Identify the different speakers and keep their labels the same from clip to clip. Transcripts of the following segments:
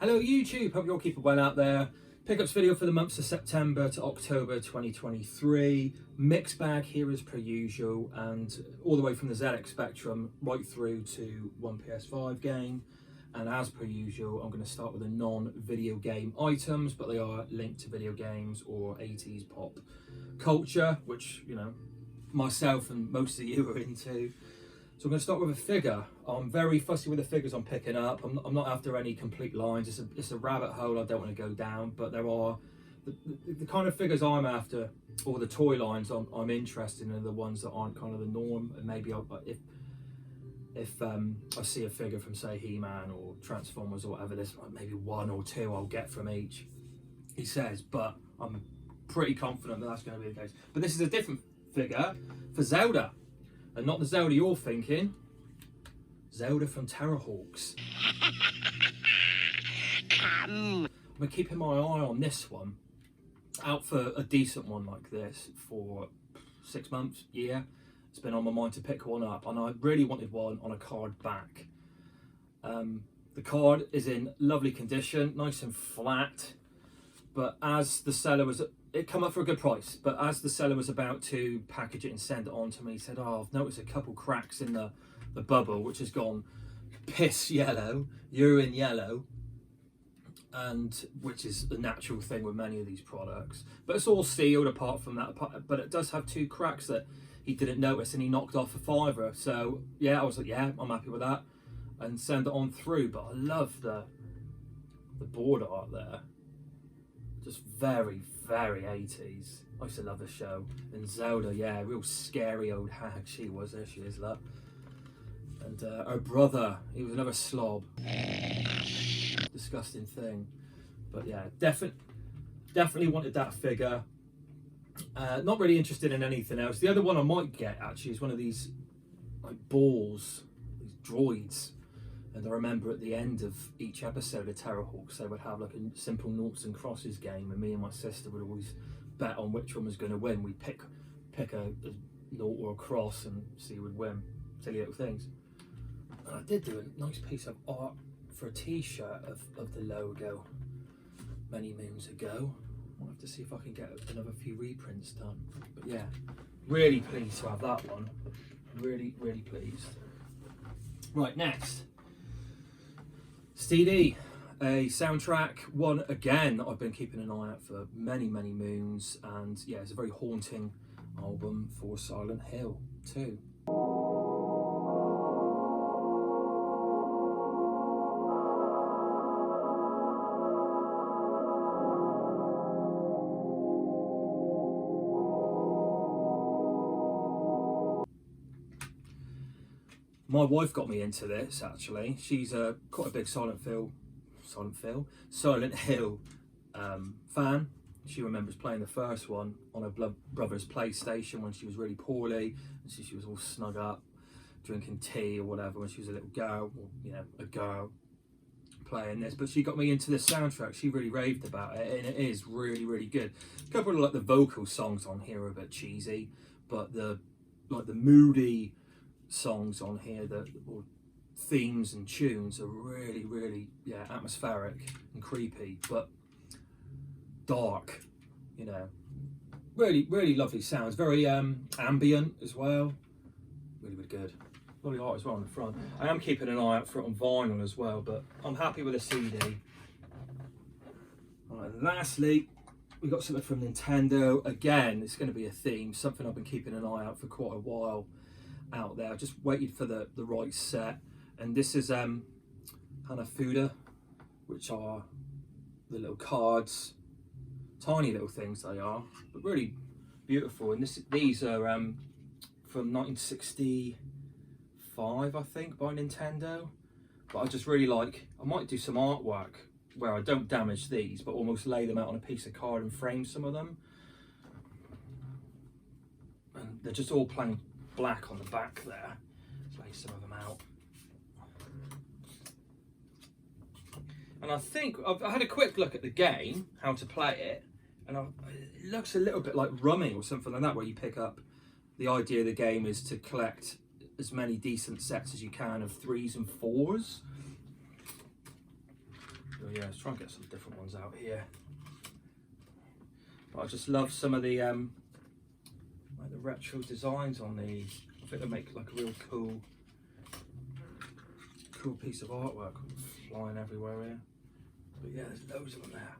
Speaker 1: Hello YouTube, hope you're all keeping well out there. Pickups video for the months of September to October 2023. Mixed bag here as per usual, and all the way from the ZX Spectrum right through to one PS5 game. And as per usual, I'm going to start with the non-video game items, but they are linked to video games or 80s pop culture, which, you know, myself and most of you are into. So I'm going to start with a figure. I'm very fussy with the figures I'm picking up. I'm not after any complete lines. It's a rabbit hole I don't want to go down, but there are the kind of figures I'm after, or the toy lines I'm interested in, are the ones that aren't kind of the norm. And maybe if I see a figure from, say, He-Man or Transformers or whatever, there's maybe one or two I'll get from each, he says, but I'm pretty confident that that's going to be the case. But this is a different figure for Zelda. And not the Zelda you're thinking. Zelda from Terrorhawks. I'm keeping my eye on this one. Out for a decent one like this for 6 months, year. It's been on my mind to pick one up, and I really wanted one on a card back. The card is in lovely condition, nice and flat. But as the seller was, it come up for a good price, but as the seller was about to package it and send it on to me, he said, "Oh, I've noticed a couple cracks in the bubble, which has gone piss yellow, urine yellow," and which is the natural thing with many of these products. But it's all sealed apart from that, but it does have two cracks that he didn't notice, and he knocked off a £5. So yeah, I was like, yeah, I'm happy with that, and send it on through. But I love the board art there. Just very, very 80s. I used to love the show. And Zelda, yeah, real scary old hag she was. There she is, look. And her brother, he was another slob. Disgusting thing. But yeah, definitely wanted that figure. Not really interested in anything else. The other one I might get, actually, is one of these like balls, these droids. And I remember at the end of each episode of Terrorhawks, they would have like a simple noughts and crosses game, and me and my sister would always bet on which one was going to win. We'd pick a nought or a cross and see who would win. Silly little things. And I did do a nice piece of art for a t-shirt of the logo many moons ago. I'll have to see if I can get another few reprints done. But yeah, really pleased to have that one. Really, really pleased. Right, next. CD, a soundtrack one again I've been keeping an eye out for many moons, and yeah, it's a very haunting album for Silent Hill 2. My wife got me into this, actually. She's quite a big Silent Hill fan. She remembers playing the first one on her brother's PlayStation when she was really poorly, and she was all snug up, drinking tea or whatever when she was a little girl, or, you know, a girl playing this. But she got me into this soundtrack. She really raved about it, and it is really, really good. A couple of like the vocal songs on here are a bit cheesy, but the moody songs on here, or themes and tunes, are really, really, yeah, atmospheric and creepy, but dark, you know. Really, really lovely sounds. Very ambient as well. Really, really good. Lovely art as well on the front. I am keeping an eye out for it on vinyl as well, but I'm happy with the CD. Right, and lastly, we got something from Nintendo. Again, it's going to be a theme, something I've been keeping an eye out for quite a while out there. I just waited for the right set, and this is Hanafuda, which are the little cards, tiny little things they are, but really beautiful. And these are from 1965, I think, by Nintendo. But I just really like, I might do some artwork where I don't damage these, but almost lay them out on a piece of card and frame some of them. And they're just all plain black on the back there. Let's lay some of them out. And I think I had a quick look at the game, how to play it, and it looks a little bit like Rummy or something like that, where you pick up, the idea of the game is to collect as many decent sets as you can of 3s and 4s. yeah, let's try and get some different ones out here. But I just love some of the like the retro designs on these. I think they make like a real cool piece of artwork flying everywhere here. But yeah, there's loads of them there.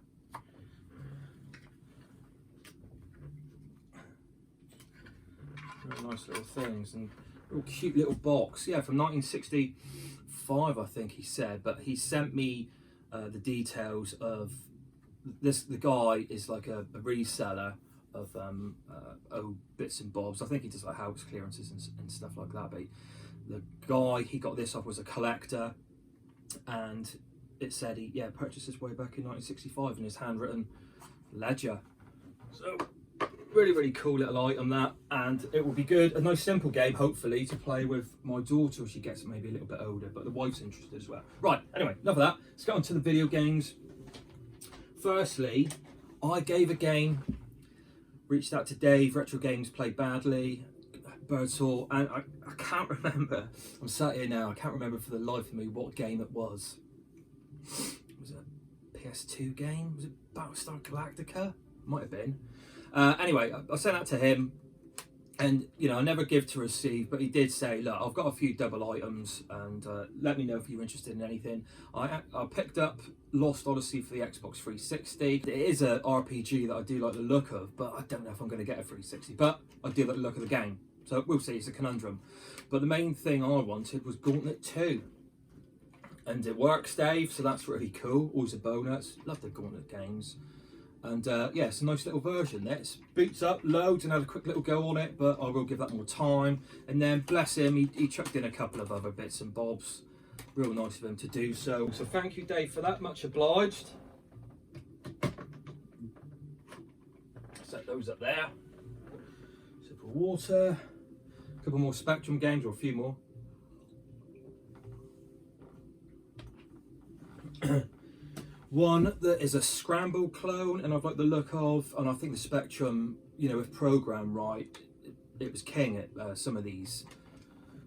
Speaker 1: Very nice little things and real cute little box. Yeah, from 1965, I think he said. But he sent me the details of this. The guy is like a reseller of old bits and bobs. I think he does like house clearances and stuff like that. But the guy he got this off was a collector, and it said he purchased this way back in 1965 in his handwritten ledger. So really cool little item that, and it will be good, a nice simple game hopefully to play with my daughter if she gets maybe a little bit older, but the wife's interested as well. Right, anyway, enough of that, let's get on to the video games. Firstly, I gave a game, reached out to Dave, Retro Games Played Badly, Birdsaw, and I can't remember, I'm sat here now, I can't remember for the life of me what game it was. Was it a PS2 game? Was it Battlestar Galactica? Might have been. Anyway, I sent that to him, and you know, I never give to receive, but he did say, look, I've got a few double items, and let me know if you're interested in anything. I picked up Lost Odyssey for the Xbox 360. It is a RPG that I do like the look of, but I don't know if I'm going to get a 360, but I do like the look of the game. So we'll see, it's a conundrum. But the main thing I wanted was Gauntlet 2. And it works, Dave, so that's really cool. Always a bonus. Love the Gauntlet games. And yeah, it's a nice little version. This boots up loads and had a quick little go on it, but I will give that more time. And then, bless him, he chucked in a couple of other bits and bobs. Real nice of him to do so. So thank you, Dave, for that. Much obliged. Set those up there. Sip of water. A couple more Spectrum games, or a few more. One that is a Scramble clone, and I've liked the look of, and I think the Spectrum, you know, if programmed right, it was king at some of these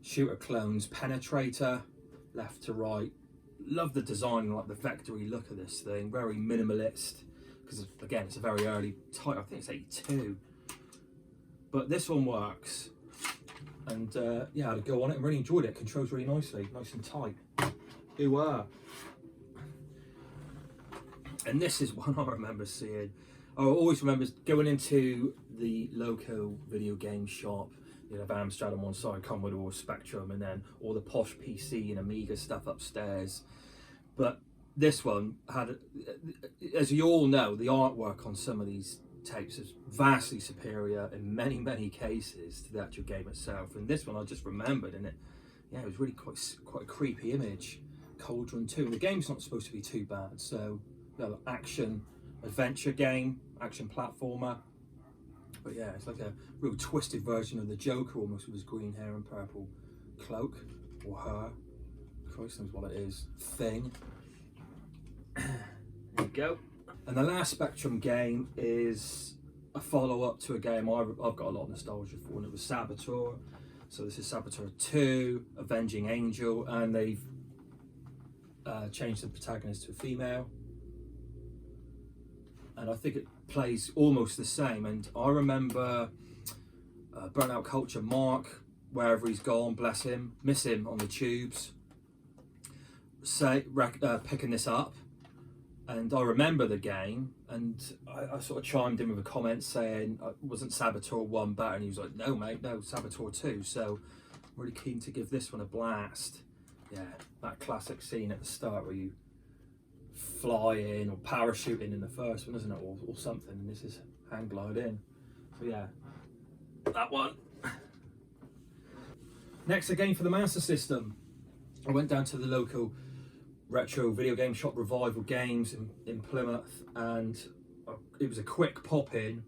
Speaker 1: shooter clones. Penetrator, left to right. Love the design, like the vectory look of this thing. Very minimalist, because again, it's a very early title. I think it's 82, but this one works. And yeah, I had a go on it and really enjoyed it. Controls really nicely, nice and tight. Ooh, and this is one I remember seeing. I always remember going into the local video game shop. You know, Amstrad on one side, Commodore, Spectrum, and then all the posh PC and Amiga stuff upstairs. But this one had, as you all know, the artwork on some of these tapes is vastly superior in many cases to the actual game itself. And this one I just remembered, and it was really quite a creepy image. Cauldron 2. The game's not supposed to be too bad, so action adventure game, action platformer. But yeah, it's like a real twisted version of the Joker, almost, with his green hair and purple cloak, or her. Christ knows what it is. Thing. There you go. And the last Spectrum game is a follow-up to a game I've got a lot of nostalgia for, and it was Saboteur. So this is Saboteur 2, Avenging Angel, and they've changed the protagonist to a female. And I think it plays almost the same. And I remember Burnout Culture Mark, wherever he's gone, bless him, miss him on the tubes, picking this up. And I remember the game, and I sort of chimed in with a comment saying, wasn't Saboteur 1 better? And he was like, no mate, no, Saboteur 2. So I'm really keen to give this one a blast. Yeah, that classic scene at the start where you fly in, or parachuting in the first one, isn't it, or something, and this is hang glide in. So yeah, that one. Next, a game for the Master System. I went down to the local retro video game shop, Revival Games in Plymouth, and it was a quick pop in,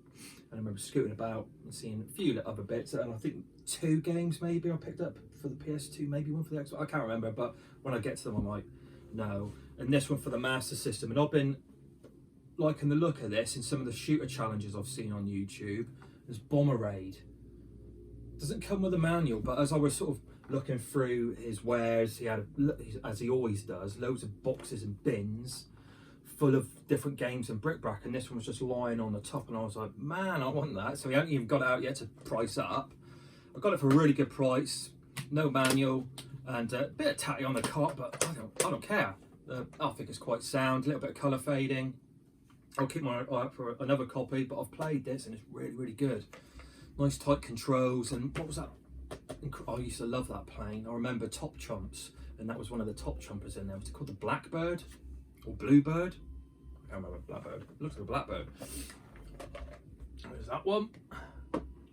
Speaker 1: and I remember scooting about and seeing a few other bits, and I think 2 games maybe I picked up for the PS2, maybe one for the Xbox, I can't remember, but when I get to them I'm like, no. And this one for the Master System, and I've been liking the look of this in some of the shooter challenges I've seen on YouTube. There's Bomber Raid. Doesn't come with a manual, but as I was sort of looking through his wares, he had, as he always does, loads of boxes and bins. full of different games and bric-a-brac, and this one was just lying on the top, and I was like, man, I want that. So we haven't even got it out yet to price up. I got it for a really good price, no manual, and a bit of tatty on the cot, but I don't care. I think it's quite sound, a little bit of colour fading. I'll keep my eye out for another copy, but I've played this and it's really, really good. Nice tight controls, and what was that? I used to love that plane. I remember Top Chumps, and that was one of the top chumpers in there. Was it called the Blackbird or Bluebird? I can't remember. Blackbird. It looks like a blackbird. There's that one.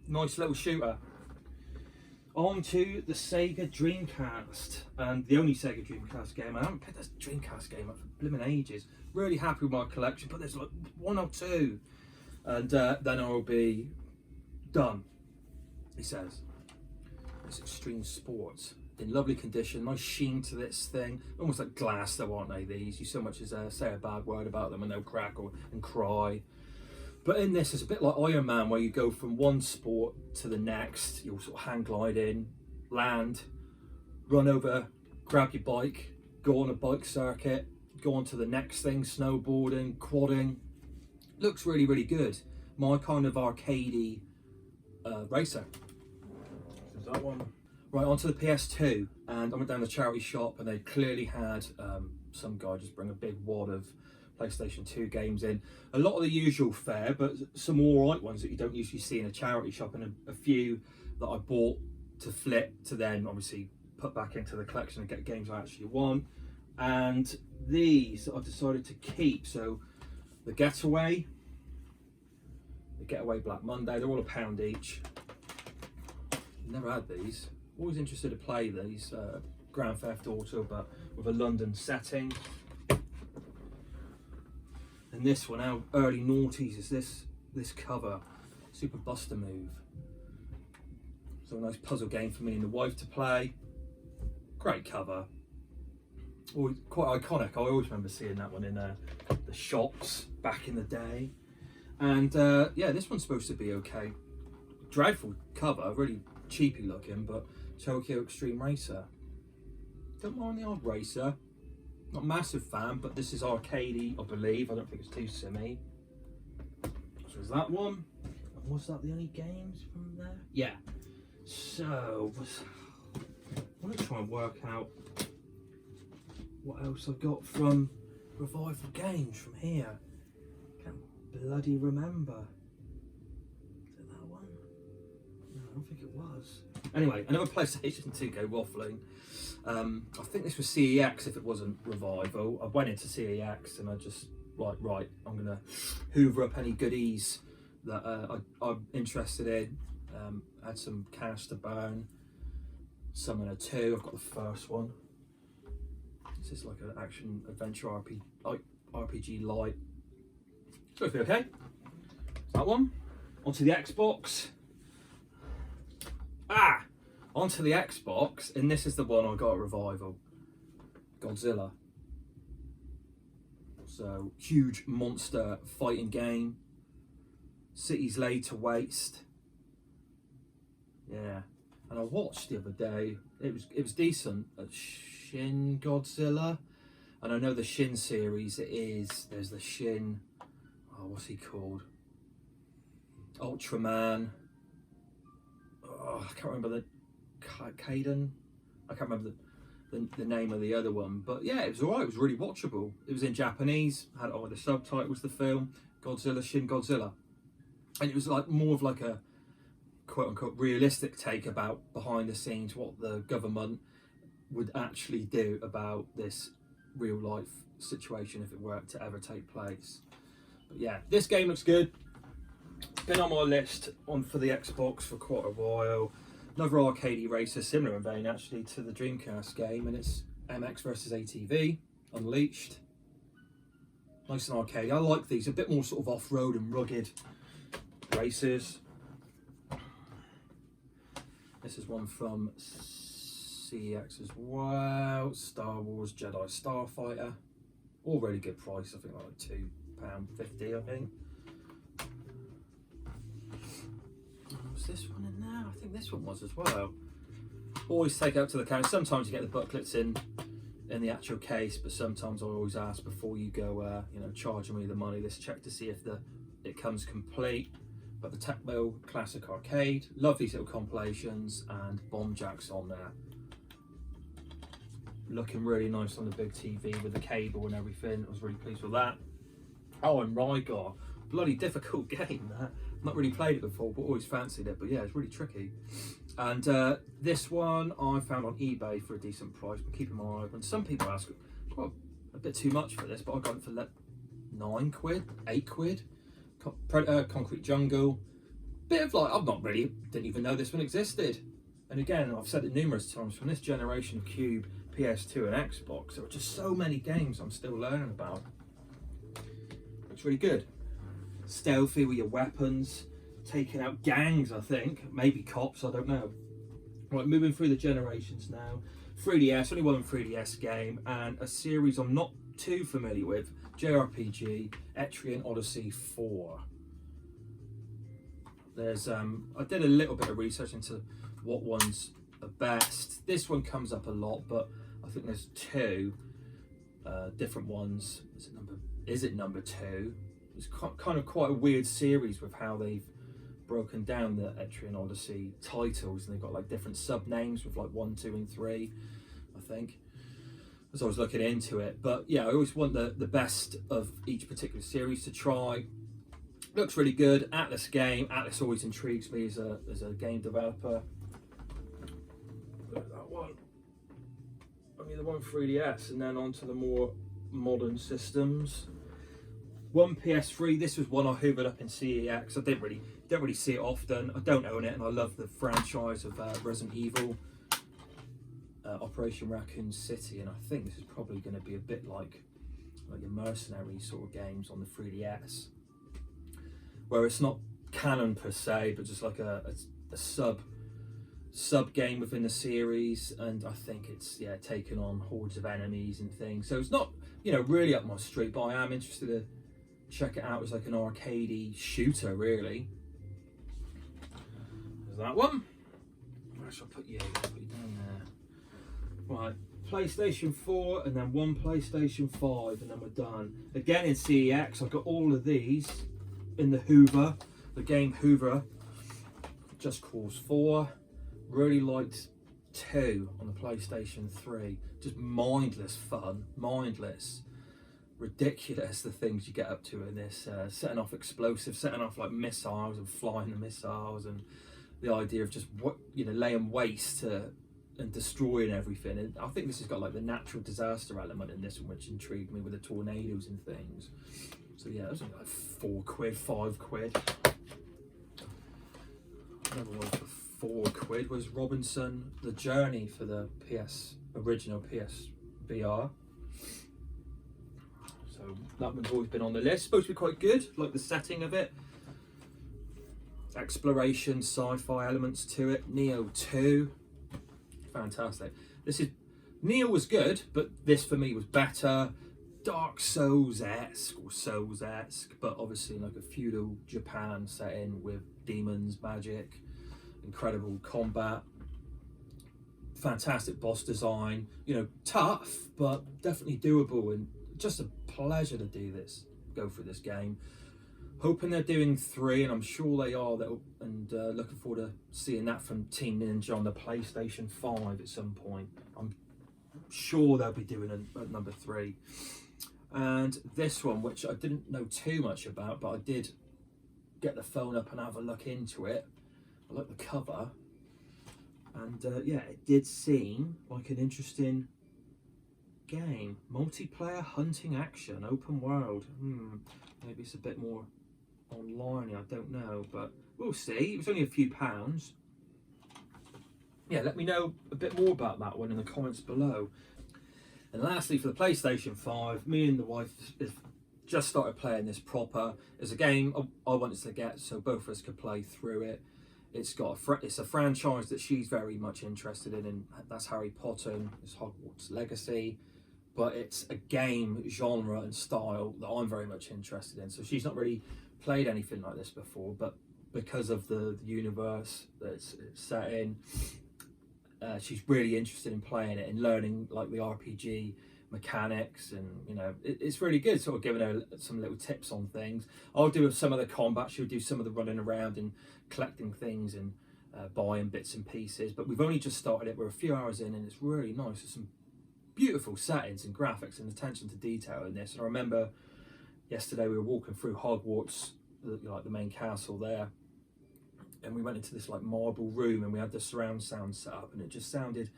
Speaker 1: Nice little shooter. On to the Sega Dreamcast, and the only Sega Dreamcast game. I haven't picked this Dreamcast game up for blimmin' ages. Really happy with my collection, but there's like one or two, and then I'll be done, he says. It's Extreme Sports, in lovely condition, nice sheen to this thing, almost like glass though, aren't they, these? You so much as say a bad word about them and they'll crack and cry. But in this, it's a bit like Iron Man, where you go from one sport to the next. You'll sort of hang glide in, land, run over, grab your bike, go on a bike circuit, go on to the next thing, snowboarding, quadding. Looks really, really good. My kind of arcadey racer. There's that one. Right, onto the PS2, and I went down the charity shop, and they clearly had some guy just bring a big wad of PlayStation 2 games in. A lot of the usual fare, but some alright ones that you don't usually see in a charity shop, and a few that I bought to flip to then obviously put back into the collection and get games I actually want. And these I've decided to keep. So the Getaway Black Monday, they're all £1 each. Never had these. Always interested to play these. Grand Theft Auto, but with a London setting. And this one, how early noughties is this cover? Super Buster Move. So a nice puzzle game for me and the wife to play. Great cover. Always quite iconic. I always remember seeing that one in the shops back in the day. And yeah, this one's supposed to be okay. Dreadful cover, really cheapy looking, but Tokyo Extreme Racer. Don't mind the odd racer. Not a massive fan, but this is arcadey, I believe. I don't think it's too simmy. So there's that one. And was that the only games from there? Yeah. So, I want to try and work out what else I've got from Revival Games from here. Can't bloody remember. Is it that one? No, I don't think it was. Anyway, another PlayStation 2 go waffling. I think this was CEX if it wasn't Revival. I went into CEX and I just, right, I'm going to hoover up any goodies that I'm interested in. Had some cash to burn. Summoner 2, I've got the first one. This is like an action adventure RPG light. So it'll be okay. That one. Onto the Xbox. Onto the Xbox, and this is the one I got at Revival. Godzilla. So, huge monster fighting game. Cities laid to waste. Yeah. And I watched the other day, it was decent, at Shin Godzilla. And I know the Shin series, there's the Shin, what's he called? Ultraman. I can't remember the Kaiden. I can't remember the name of the other one, but yeah, it was alright. It was really watchable. It was in Japanese. Had all the subtitles. The film Godzilla, Shin Godzilla, and it was like more of like a quote unquote realistic take about behind the scenes what the government would actually do about this real life situation if it were to ever take place. But yeah, this game looks good. Been on my list for the Xbox for quite a while. Another arcadey racer, similar in vein actually to the Dreamcast game, and it's MX versus ATV Unleashed. Nice and arcadey. I like these, a bit more sort of off-road and rugged races. This is one from CEX as well. Star Wars Jedi Starfighter. All really good price, I think like £2.50 I think. Was this one in there? I think this one was as well. Always take it up to the counter. Sometimes you get the booklets in in the actual case, but sometimes I always ask before you go, you know, charging me the money, let's check to see if it comes complete. But the Tecmo Classic Arcade, love these little compilations, and Bomb Jack's on there. Looking really nice on the big TV with the cable and everything. I was really pleased with that. Oh, and Rygar, bloody difficult game that. Not really played it before, but always fancied it. But yeah, it's really tricky. And this one I found on eBay for a decent price, but keeping my eye open. Some people ask quite a bit too much for this, but I got it for £9, £8. Predator, Concrete Jungle. Bit of like, didn't even know this one existed. And again, I've said it numerous times, from this generation of Cube, PS2 and Xbox, there are just so many games I'm still learning about. Looks really good. Stealthy with your weapons, taking out gangs, I think, maybe cops, I don't know. Right, moving through the generations now. 3DS, only one 3DS game, and a series I'm not too familiar with, JRPG, Etrian Odyssey 4. There's I did a little bit of research into what ones are best. This one comes up a lot, but I think there's two different ones. Is it number 2? It's kind of quite a weird series with how they've broken down the Etrian Odyssey titles, and they've got like different sub names with like 1, 2, and 3, I think, as I was looking into it. But yeah, I always want the best of each particular series to try. Looks really good. Atlas game. Atlas always intrigues me as a game developer. Look at that one. Only the one 3DS, and then onto the more modern systems. One PS3. This was one I hoovered up in CEX. I don't really see it often. I don't own it, and I love the franchise of Resident Evil, Operation Raccoon City, and I think this is probably going to be a bit like your mercenary sort of games on the 3DS, where it's not canon per se, but just like a sub game within the series. And I think it's taking on hordes of enemies and things. So it's not really up my street, but I am interested to check it out as like an arcadey shooter, really. There's that one. Where shall I put you? I'll put you down there. Right, PlayStation 4, and then one PlayStation 5, and then we're done. Again in CEX, I've got all of these in the Hoover, the game Hoover. Just Cause 4. Really liked 2 on the PlayStation 3. Just mindless fun, mindless. Ridiculous the things you get up to in this, setting off explosives, setting off like missiles and flying the missiles, and the idea of just laying waste to and destroying everything. And I think this has got like the natural disaster element in this one, which intrigued me with the tornadoes and things. So yeah, it was like £4, £5. Another one for £4 was Robinson The Journey for the original PS VR. So that one's always been on the list. Supposed to be quite good, like the setting of it. Exploration, sci-fi elements to it. Neo 2. Fantastic. Neo was good, but this for me was better. Dark Souls-esque, but obviously like a feudal Japan setting with demons, magic, incredible combat, fantastic boss design. Tough, but definitely doable, and just a pleasure to go through this game. Hoping they're doing 3, and I'm sure they are. And looking forward to seeing that from Team Ninja on the PlayStation 5 at some point. I'm sure they'll be doing a number 3. And this one, which I didn't know too much about, but I did get the phone up and have a look into it. I like the cover, and yeah, it did seem like an interesting game. Multiplayer hunting action, open world. Maybe it's a bit more online, I don't know, but we'll see. It was only a few pounds. Yeah, let me know a bit more about that one in the comments below. And lastly, for the PlayStation 5, me and the wife have just started playing this proper. It's a game I wanted to get so both of us could play through it. It's a franchise that she's very much interested in, and that's Harry Potter and it's Hogwarts Legacy. But it's a game genre and style that I'm very much interested in. So she's not really played anything like this before, but because of the universe that it's set in, she's really interested in playing it and learning like the RPG mechanics, and you know, it's really good, sort of giving her some little tips on things. I'll do some of the combat, she'll do some of the running around and collecting things and buying bits and pieces. But we've only just started it, we're a few hours in, and it's really nice. There's some beautiful settings and graphics and attention to detail in this. And I remember yesterday we were walking through Hogwarts, like the main castle there, and we went into this like marble room, and we had the surround sound set up, and it just sounded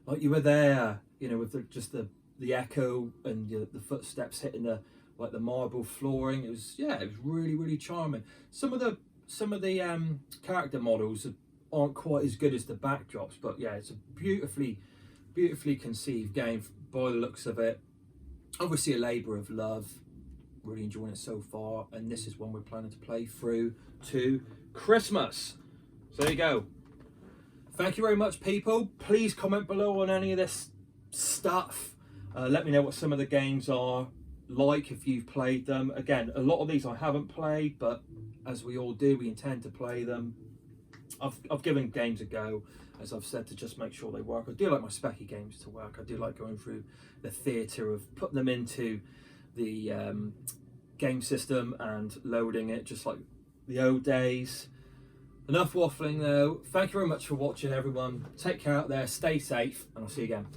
Speaker 1: like you were there, you know, with the echo and the footsteps hitting the marble flooring. It was really charming. Some of the character models aren't quite as good as the backdrops, but yeah, it's a beautifully conceived game by the looks of it. Obviously a labour of love. Really enjoying it so far, and this is one we're planning to play through to Christmas. So there you go. Thank you very much, people. Please comment below on any of this stuff. Let me know what some of the games are like, if you've played them. Again, a lot of these I haven't played, but as we all do, we intend to play them. I've given games a go, as I've said, to just make sure they work. I do like my specky games to work. I do like going through the theatre of putting them into the game system and loading it, just like the old days. Enough waffling though. Thank you very much for watching, everyone. Take care out there, stay safe, and I'll see you again.